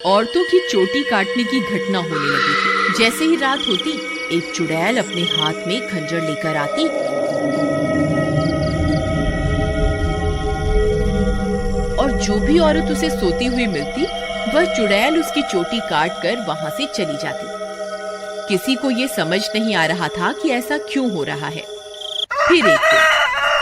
औरतों की चोटी काटने की घटना होने लगी थी। जैसे ही रात होती, एक चुड़ैल अपने हाथ में खंजर लेकर आती और जो भी औरत उसे सोती हुई मिलती, वह चुड़ैल उसकी चोटी काट कर वहाँ से चली जाती। किसी को ये समझ नहीं आ रहा था कि ऐसा क्यों हो रहा है। फिर एक दिन,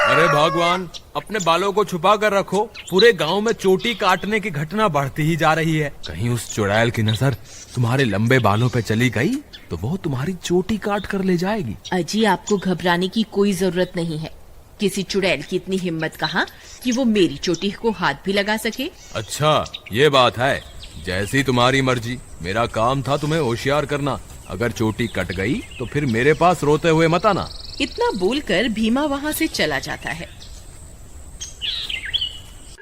अरे भगवान, अपने बालों को छुपा कर रखो। पूरे गांव में चोटी काटने की घटना बढ़ती ही जा रही है। कहीं उस चुड़ैल की नजर तुम्हारे लंबे बालों पे चली गई तो वो तुम्हारी चोटी काट कर ले जाएगी। अजी, आपको घबराने की कोई जरूरत नहीं है। किसी चुड़ैल की इतनी हिम्मत कहाँ कि वो मेरी चोटी को हाथ भी लगा सके। अच्छा, ये बात है। जैसी तुम्हारी मर्जी। मेरा काम था तुम्हें होशियार करना। अगर चोटी कट गई तो फिर मेरे पास रोते हुए मत आना। इतना बोलकर भीमा वहाँ से चला जाता है।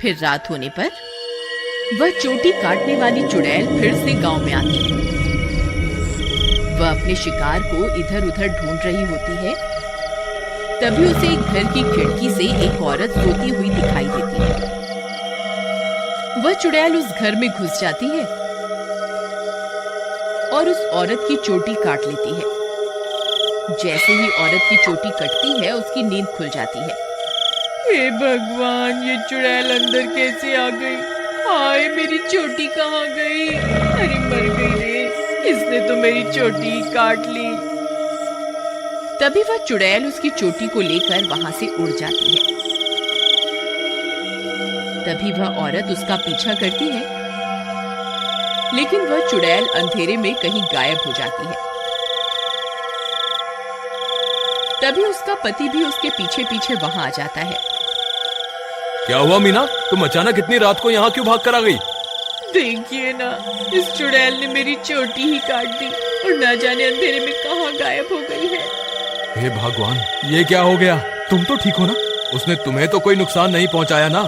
फिर रात होने पर वह चोटी काटने वाली चुड़ैल फिर से गांव में आती है। वह अपने शिकार को इधर उधर ढूंढ रही होती है। तभी उसे एक घर की खिड़की से एक औरत रोती हुई दिखाई देती है। वह चुड़ैल उस घर में घुस जाती है और उस औरत की चोटी काट लेती है। जैसे ही औरत की चोटी कटती है, उसकी नींद खुल जाती है। हे भगवान, ये चुड़ैल अंदर कैसे आ गई? हाय, मेरी चोटी कहाँ गई? अरे मर गई रे, इसने तो मेरी चोटी काट ली। तभी वह चुड़ैल उसकी चोटी को लेकर वहां से उड़ जाती है। तभी वह औरत उसका पीछा करती है, लेकिन वह चुड़ैल अंधेरे में कहीं गायब हो जाती है। तभी उसका पति भी उसके पीछे पीछे वहां आ जाता है। क्या हुआ मीना, तुम अचानक इतनी रात को यहाँ क्यों भाग कर आ गई? देखिए ना, इस चुड़ैल ने मेरी चोटी ही काट दी और न जाने अंधेरे में कहाँ गायब हो गई है। हे भगवान, ये क्या हो गया? तुम तो ठीक हो ना? उसने तुम्हें तो कोई नुकसान नहीं पहुँचाया ना?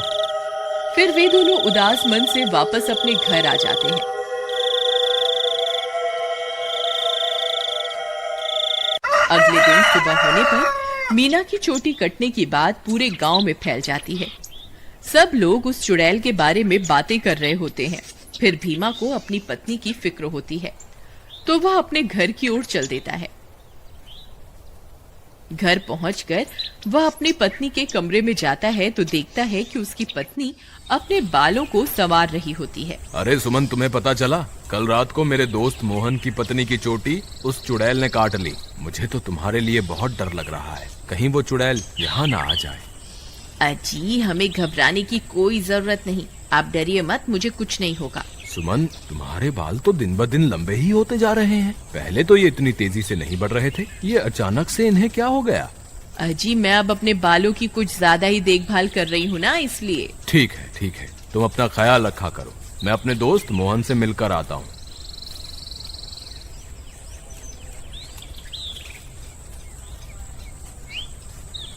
फिर वे दोनों उदास मन से वापस अपने घर आ जाते हैं। अगले दिन सुबह होने पर मीना की चोटी कटने की बात पूरे गांव में फैल जाती है। सब लोग उस चुड़ैल के बारे में बातें कर रहे होते हैं। फिर भीमा को अपनी पत्नी की फिक्र होती है, तो वह अपने घर की ओर चल देता है। घर पहुंचकर वह अपनी पत्नी के कमरे में जाता है तो देखता है कि उसकी पत्नी अपने बालों को संवार रही होती है। अरे सुमन, तुम्हें पता चला? कल रात को मेरे दोस्त मोहन की पत्नी की चोटी उस चुड़ैल ने काट ली। मुझे तो तुम्हारे लिए बहुत डर लग रहा है, कहीं वो चुड़ैल यहाँ ना आ जाए। अजी, हमें घबराने की कोई जरूरत नहीं। आप डरिए मत, मुझे कुछ नहीं होगा। सुमन, तुम्हारे बाल तो दिन ब दिन लंबे ही होते जा रहे हैं। पहले तो ये इतनी तेजी से नहीं बढ़ रहे थे। ये अचानक से इन्हें क्या हो गया? अजी, मैं अब अपने बालों की कुछ ज्यादा ही देखभाल कर रही हूँ ना, इसलिए। ठीक है, ठीक है, तुम अपना ख्याल रखा करो। मैं अपने दोस्त मोहन से मिलकर आता हूँ।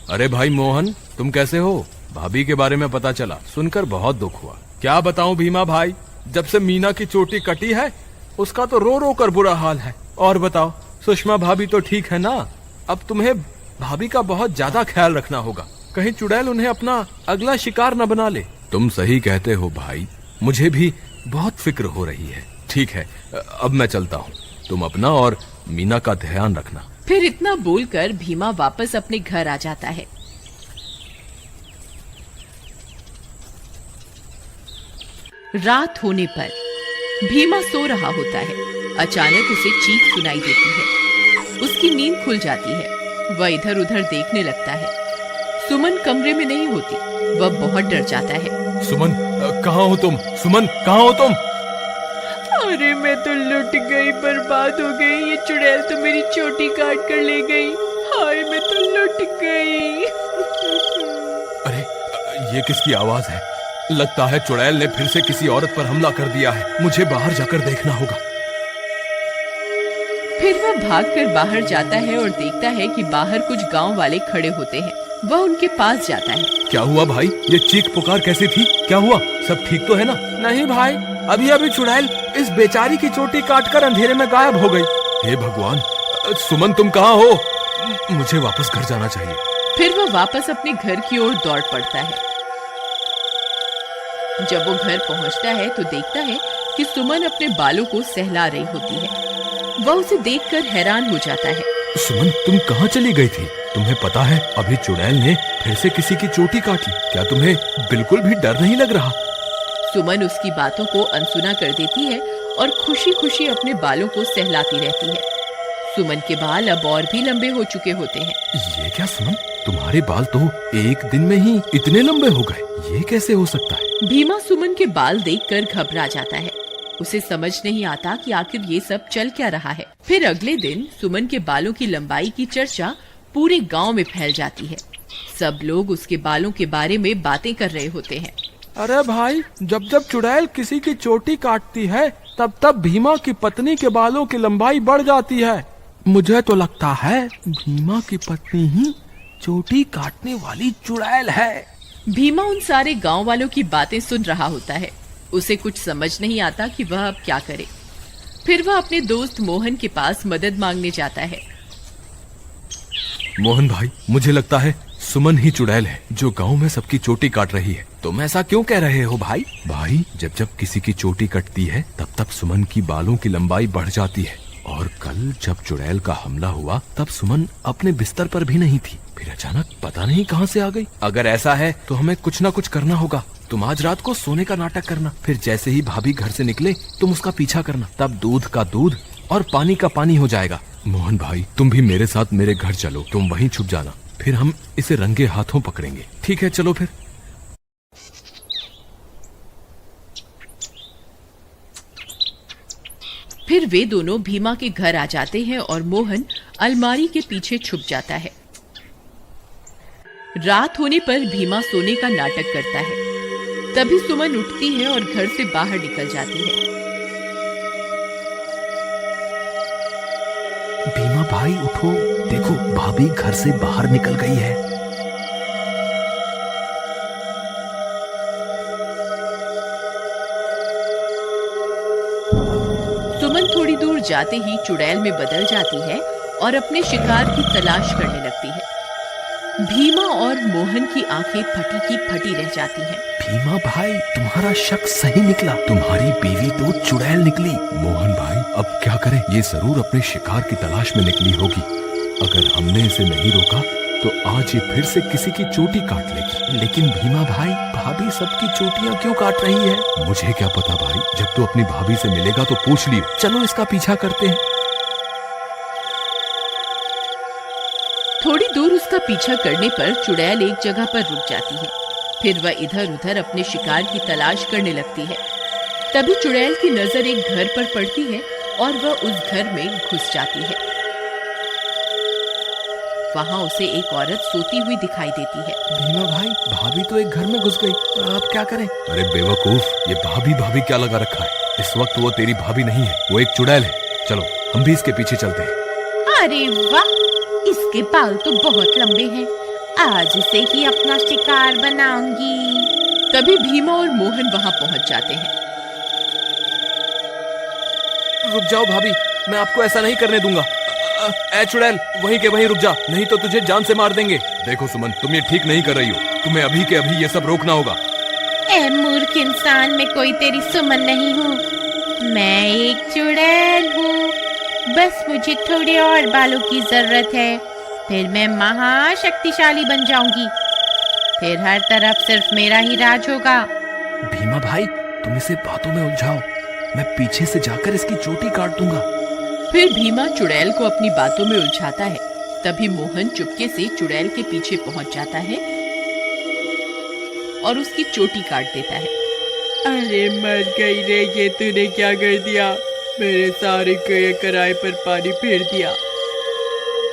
अरे भाई मोहन, तुम कैसे हो? भाभी के बारे में पता चला, सुनकर बहुत दुख हुआ। क्या बताऊं भीमा भाई, जब से मीना की चोटी कटी है उसका तो रो रो कर बुरा हाल है। और बताओ, सुषमा भाभी तो ठीक है ना? अब तुम्हें भाभी का बहुत ज्यादा ख्याल रखना होगा, कहीं चुड़ैल उन्हें अपना अगला शिकार न बना ले। तुम सही कहते हो भाई, मुझे भी बहुत फिक्र हो रही है। ठीक है, अब मैं चलता हूँ। तुम अपना और मीना का ध्यान रखना। फिर इतना बोलकर भीमा वापस अपने घर आ जाता है। रात होने पर भीमा सो रहा होता है। अचानक उसे चीख सुनाई देती है। उसकी नींद खुल जाती है। वह इधर उधर देखने लगता है। सुमन कमरे में नहीं होती। वह बहुत डर जाता है। सुमन, कहाँ हो तुम? सुमन, कहाँ हो तुम? अरे मैं तो लुट गई, बर्बाद हो गई। ये चुड़ैल तो मेरी चोटी काट कर ले गई। हाय, मैं तो लुट गई। अरे, ये किसकी आवाज है? लगता है चुड़ैल ने फिर से किसी औरत पर हमला कर दिया है। मुझे बाहर जाकर देखना होगा। फिर वह भागकर बाहर जाता है और देखता है कि बाहर कुछ गांव वाले खड़े होते हैं। वह उनके पास जाता है। क्या हुआ भाई? ये चीख पुकार कैसी थी? क्या हुआ? सब ठीक तो है ना? नहीं भाई, अभी अभी चुड़ैल इस बेचारी की चोटी काटकर अंधेरे में गायब हो गई। हे भगवान, सुमन तुम कहाँ हो? मुझे वापस घर जाना चाहिए। फिर वह वापस अपने घर की ओर दौड़ पड़ता है। जब वो घर पहुंचता है तो देखता है कि सुमन अपने बालों को सहला रही होती है। वह उसे देखकर हैरान हो जाता है। सुमन, तुम कहाँ चली गई थी? तुम्हें पता है अभी चुड़ैल ने फिर से किसी की चोटी काट ली। क्या तुम्हें बिल्कुल भी डर नहीं लग रहा? सुमन उसकी बातों को अनसुना कर देती है और खुशी खुशी अपने बालों को सहलाती रहती है। सुमन के बाल अब और भी लंबे हो चुके होते हैं। ये क्या सुमन, तुम्हारे बाल तो एक दिन में ही इतने लंबे हो गए, ये कैसे हो सकता है? भीमा सुमन के बाल देखकर घबरा जाता है। उसे समझ नहीं आता कि आखिर ये सब चल क्या रहा है। फिर अगले दिन सुमन के बालों की लंबाई की चर्चा पूरे गांव में फैल जाती है। सब लोग उसके बालों के बारे में बातें कर रहे होते हैं। अरे भाई, जब जब चुड़ैल किसी की चोटी काटती है तब तब भीमा की पत्नी के बालों की लंबाई बढ़ जाती है। मुझे तो लगता है भीमा की पत्नी ही चोटी काटने वाली चुड़ैल है। भीमा उन सारे गांव वालों की बातें सुन रहा होता है। उसे कुछ समझ नहीं आता कि वह अब क्या करे। फिर वह अपने दोस्त मोहन के पास मदद मांगने जाता है। मोहन भाई, मुझे लगता है सुमन ही चुड़ैल है जो गांव में सबकी चोटी काट रही है। तुम ऐसा क्यों कह रहे हो भाई? भाई, जब जब किसी की चोटी कटती है तब तब सुमन की बालों की लंबाई बढ़ जाती है। और कल जब चुड़ैल का हमला हुआ तब सुमन अपने बिस्तर पर भी नहीं थी, फिर अचानक पता नहीं कहां से आ गई। अगर ऐसा है तो हमें कुछ ना कुछ करना होगा। तुम आज रात को सोने का नाटक करना, फिर जैसे ही भाभी घर से निकले तुम उसका पीछा करना, तब दूध का दूध और पानी का पानी हो जाएगा। मोहन भाई, तुम भी मेरे साथ मेरे घर चलो, तुम वहीं छुप जाना, फिर हम इसे रंगे हाथों पकड़ेंगे। ठीक है, चलो फिर। फिर वे दोनों भीमा के घर आ जाते हैं और मोहन अलमारी के पीछे छुप जाता है। रात होने पर भीमा सोने का नाटक करता है। तभी सुमन उठती है और घर से बाहर निकल जाती है। भीमा भाई उठो, देखो भाभी घर से बाहर निकल गई है। सुमन थोड़ी दूर जाते ही चुड़ैल में बदल जाती है और अपने शिकार की तलाश करने लगती है। भीमा और मोहन की आंखें फटी की फटी रह जाती हैं। भीमा भाई, तुम्हारा शक सही निकला, तुम्हारी बीवी तो चुड़ैल निकली। मोहन भाई, अब क्या करें? ये जरूर अपने शिकार की तलाश में निकली होगी। अगर हमने इसे नहीं रोका तो आज ये फिर से किसी की चोटी काट लेगी। लेकिन भीमा भाई, भाभी सबकी चोटियां क्यों काट रही है? मुझे क्या पता भाई, जब तू अपनी भाभी से मिलेगा तो पूछ लियो। चलो इसका पीछा करते हैं। थोड़ी दूर उसका पीछा करने पर चुड़ैल एक जगह पर रुक जाती है। फिर वह इधर उधर अपने शिकार की तलाश करने लगती है। तभी चुड़ैल की नजर एक घर पर पड़ती है और वह उस घर में घुस जाती है। वहां उसे एक औरत सोती हुई दिखाई देती है। भीमा भाई, भाभी तो एक घर में घुस गई, तो अब क्या करें? अरे बेवकूफ, ये भाभी भाभी क्या लगा रखा है? इस वक्त वो तेरी भाभी नहीं है, वो एक चुड़ैल है। चलो हम भी इसके पीछे चलते हैं। अरे वाह, इसके बाल तो बहुत लंबे हैं, आज इसे ही अपना शिकार बनाऊंगी। तभी भीमा और मोहन वहां पहुंच जाते हैं। रुक जाओ भाभी, मैं आपको ऐसा नहीं करने दूंगा। ए चुड़ैल, वहीं के वहीं रुक जा, नहीं तो तुझे जान से मार देंगे। देखो सुमन, तुम ये ठीक नहीं कर रही हो, तुम्हें अभी के अभी ये सब रोकना होगा। ए मूर्ख इंसान, मैं कोई तेरी सुमन नहीं हूँ, मैं एक चुड़ैल हूँ। बस मुझे थोड़े और बालों की जरूरत है, फिर मैं महाशक्तिशाली बन जाऊंगी। फिर हर तरफ सिर्फ मेरा ही राज होगा। भीमा भाई, तुम इसे बातों में उलझाओ, मैं पीछे से जाकर इसकी चोटी काट दूंगा। फिर भीमा चुड़ैल को अपनी बातों में उलझाता है। तभी मोहन चुपके से चुड़ैल के पीछे पहुंच जाता है और उसकी चोटी काट देता है। अरे मर गई रे, ये तूने क्या कर दिया? मेरे सारे कराए पर पानी फेर दिया।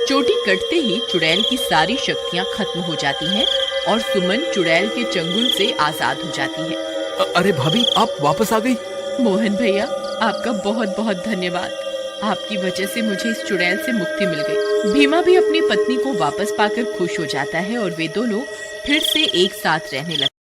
चोटी कटते ही चुड़ैल की सारी शक्तियां खत्म हो जाती हैं और सुमन चुड़ैल के चंगुल से आजाद हो जाती है। अरे भाभी, आप वापस आ गई। मोहन भैया, आपका बहुत बहुत धन्यवाद। आपकी वजह से मुझे इस चुड़ैल से मुक्ति मिल गई। भीमा भी अपनी पत्नी को वापस पाकर खुश हो जाता है और वे दोनों फिर से एक साथ रहने लगते हैं।